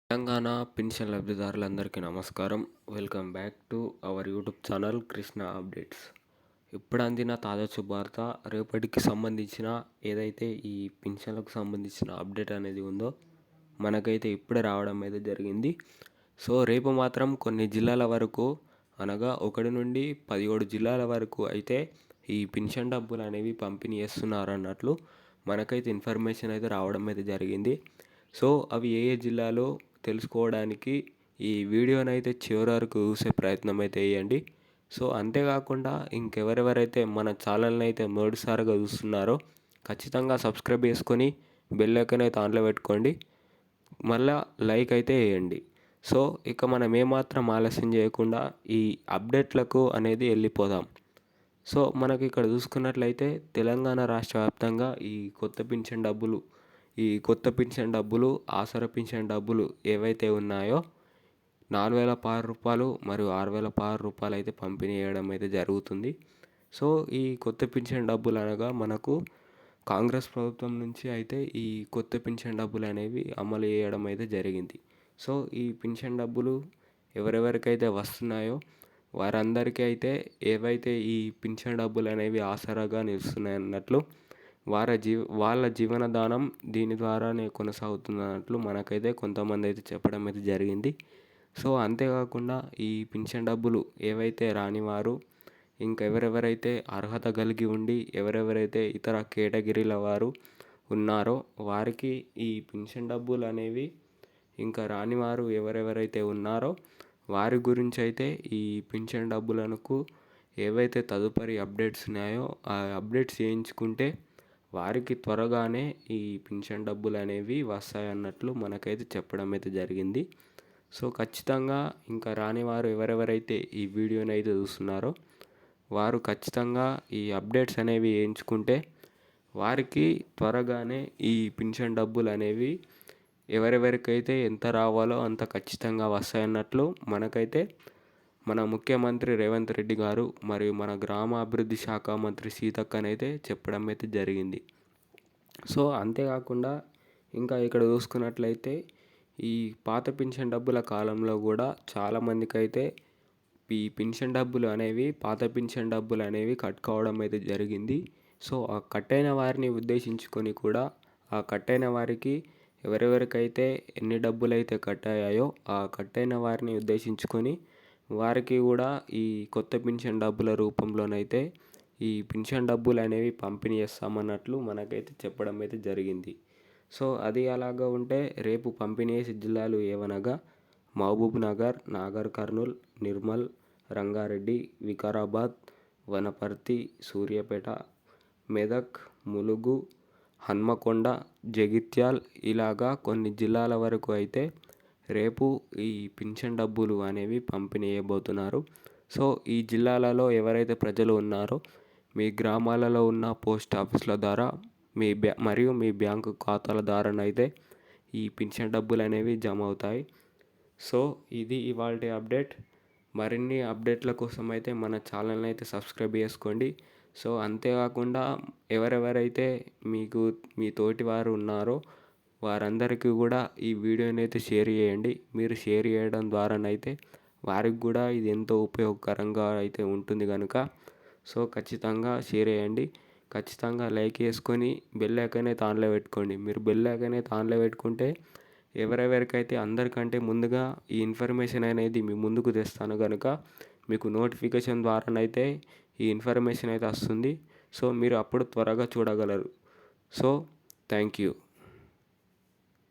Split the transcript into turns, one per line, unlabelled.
Telangana pension లబ్ధిదారులందరికీ నమస్కారం. Welcome back to our YouTube channel Krishna updates. ఇప్పుడు అందిన తాజా శుభవార్త, రేపటికి సంబంధించిన ఏదైతే ఈ పెన్షన్లకు సంబంధించిన అప్డేట్ అనేది ఉందో మనకైతే ఇప్పుడే రావడం అయితే జరిగింది. సో రేపు మాత్రం కొన్ని జిల్లాల వరకు, అనగా 1 నుండి 17 జిల్లాల వరకు అయితే ఈ పెన్షన్ డబ్బులు అనేవి పంపిణీ చేస్తున్నారు అన్నట్లు మనకైతే ఇన్ఫర్మేషన్ అయితే రావడం అయితే జరిగింది. సో అవి ఏ ఏ జిల్లాలో తెలుసుకోవడానికి ఈ వీడియోనైతే చివరి వరకు చూసే ప్రయత్నం అయితే చేయండి. సో అంతేకాకుండా ఇంకెవరెవరైతే మన ఛానల్ని అయితే మొదటిసారిగా చూస్తున్నారో ఖచ్చితంగా సబ్స్క్రైబ్ చేసుకొని బెల్ ఐకాన్ అయితే ఆన్లో పెట్టుకోండి. మళ్ళా లైక్ అయితే వేయండి. సో ఇక మనం ఏమాత్రం ఆలస్యం చేయకుండా ఈ అప్డేట్లకు అనేది వెళ్ళిపోదాం. సో మనకి ఇక్కడ చూసుకున్నట్లయితే తెలంగాణ రాష్ట్ర వ్యాప్తంగా ఈ కొత్త పింఛన్ డబ్బులు, ఆసరా పింఛన్ డబ్బులు ఏవైతే ఉన్నాయో 4,016 రూపాయలు మరియు 6,016 రూపాయలు అయితే పంపిణీ చేయడం అయితే జరుగుతుంది. సో ఈ కొత్త పింఛన్ డబ్బులు అనగా మనకు కాంగ్రెస్ ప్రభుత్వం నుంచి అయితే ఈ కొత్త పింఛన్ డబ్బులు అనేవి అమలు చేయడం అయితే జరిగింది. సో ఈ పింఛన్ డబ్బులు ఎవరెవరికైతే వస్తున్నాయో వారందరికీ అయితే ఏవైతే ఈ పింఛన్ డబ్బులు అనేవి ఆసరాగా నిలుస్తున్నాయి అన్నట్లు వాళ్ళ జీవనధానం దీని ద్వారానే కొనసాగుతున్నట్లు మనకైతే కొంతమంది అయితే చెప్పడం అయితే జరిగింది. సో అంతేకాకుండా ఈ పింఛన్ డబ్బులు ఏవైతే రానివారు, ఇంకెవరెవరైతే అర్హత కలిగి ఉండి ఎవరెవరైతే ఇతర కేటగిరీల వారు ఉన్నారో వారికి ఈ పింఛన్ డబ్బులు అనేవి ఇంకా రానివారు ఎవరెవరైతే ఉన్నారో వారి గురించి అయితే ఈ పింఛన్ డబ్బులకు ఏవైతే తదుపరి అప్డేట్స్ ఉన్నాయో ఆ అప్డేట్స్ చేయించుకుంటే వారికి త్వరగానే ఈ పింఛన్ డబ్బులు అనేవి వస్తాయన్నట్లు మనకైతే చెప్పడం అయితే జరిగింది. సో ఖచ్చితంగా ఇంకా రానివారు ఎవరెవరైతే ఈ వీడియోని అయితే చూస్తున్నారో వారు ఖచ్చితంగా ఈ అప్డేట్స్ అనేవి వేయించుకుంటే వారికి త్వరగానే ఈ పింఛన్ డబ్బులు అనేవి ఎవరెవరికైతే ఎంత రావాలో అంత ఖచ్చితంగా వస్తాయన్నట్లు మనకైతే మన ముఖ్యమంత్రి రేవంత్ రెడ్డి గారు మరియు మన గ్రామాభివృద్ధి శాఖ మంత్రి సీతక్కనైతే చెప్పడం అయితే జరిగింది. సో అంతేకాకుండా ఇంకా ఇక్కడ చూసుకున్నట్లయితే ఈ పాత పింఛన్ డబ్బుల కాలంలో కూడా చాలామందికి అయితే ఈ పింఛన్ డబ్బులు అనేవి పాత పింఛన్ డబ్బులు అనేవి కట్టుకోవడం అయితే జరిగింది. సో ఆ కట్టైన వారిని ఉద్దేశించుకొని కూడా ఆ కట్టైన వారికి ఎవరెవరికైతే ఎన్ని డబ్బులు అయితే కట్టాయో ఆ కట్టైన వారిని ఉద్దేశించుకొని వారికి కూడా ఈ కొత్త పింఛన్ డబ్బుల రూపంలోనైతే ఈ పింఛన్ డబ్బులు అనేవి పంపిణీ చేస్తామన్నట్లు మనకైతే చెప్పడం అయితే జరిగింది. సో అది అలాగా ఉంటే రేపు పంపిణీ చేసే జిల్లాలు ఏవనగా మహబూబ్నగర్, నాగర్ కర్నూల్, నిర్మల్, రంగారెడ్డి, వికారాబాద్, వనపర్తి, సూర్యాపేట, మెదక్, ములుగు, హన్మకొండ, జగిత్యాల్ ఇలాగా కొన్ని జిల్లాల వరకు అయితే రేపు ఈ పింఛన్ డబ్బులు అనేవి పంపిణీ చేయబోతున్నారు. సో ఈ జిల్లాలలో ఎవరైతే ప్రజలు ఉన్నారో మీ గ్రామాలలో ఉన్న పోస్ట్ ఆఫీసుల ద్వారా మరియు మీ బ్యాంకు ఖాతాల ద్వారానైతే ఈ పింఛన్ డబ్బులు అనేవి జమ అవుతాయి. సో ఇది ఇవాల్టి అప్డేట్. మరిన్ని అప్డేట్ల కోసం అయితే మన ఛానల్ని అయితే సబ్స్క్రైబ్ చేసుకోండి. సో అంతేకాకుండా ఎవరెవరైతే మీ తోటి వారు ఉన్నారో వారందరికీ కూడా ఈ వీడియోని అయితే షేర్ చేయండి. మీరు షేర్ చేయడం ద్వారానైతే వారికి కూడా ఇది ఎంతో ఉపయోగకరంగా అయితే ఉంటుంది కనుక సో ఖచ్చితంగా షేర్ చేయండి. ఖచ్చితంగా లైక్ చేసుకొని బెల్ ఐకాన్ అయితే ఆన్లో పెట్టుకోండి. మీరు బెల్ ఐకాన్ అయితే ఆన్లో పెట్టుకుంటే ఎవరెవరికైతే అందరికంటే ముందుగా ఈ ఇన్ఫర్మేషన్ అనేది మీ ముందుకు తెస్తాను కనుక మీకు నోటిఫికేషన్ ద్వారానైతే ఈ ఇన్ఫర్మేషన్ అయితే వస్తుంది. సో మీరు అప్పుడు త్వరగా చూడగలరు. So thank you.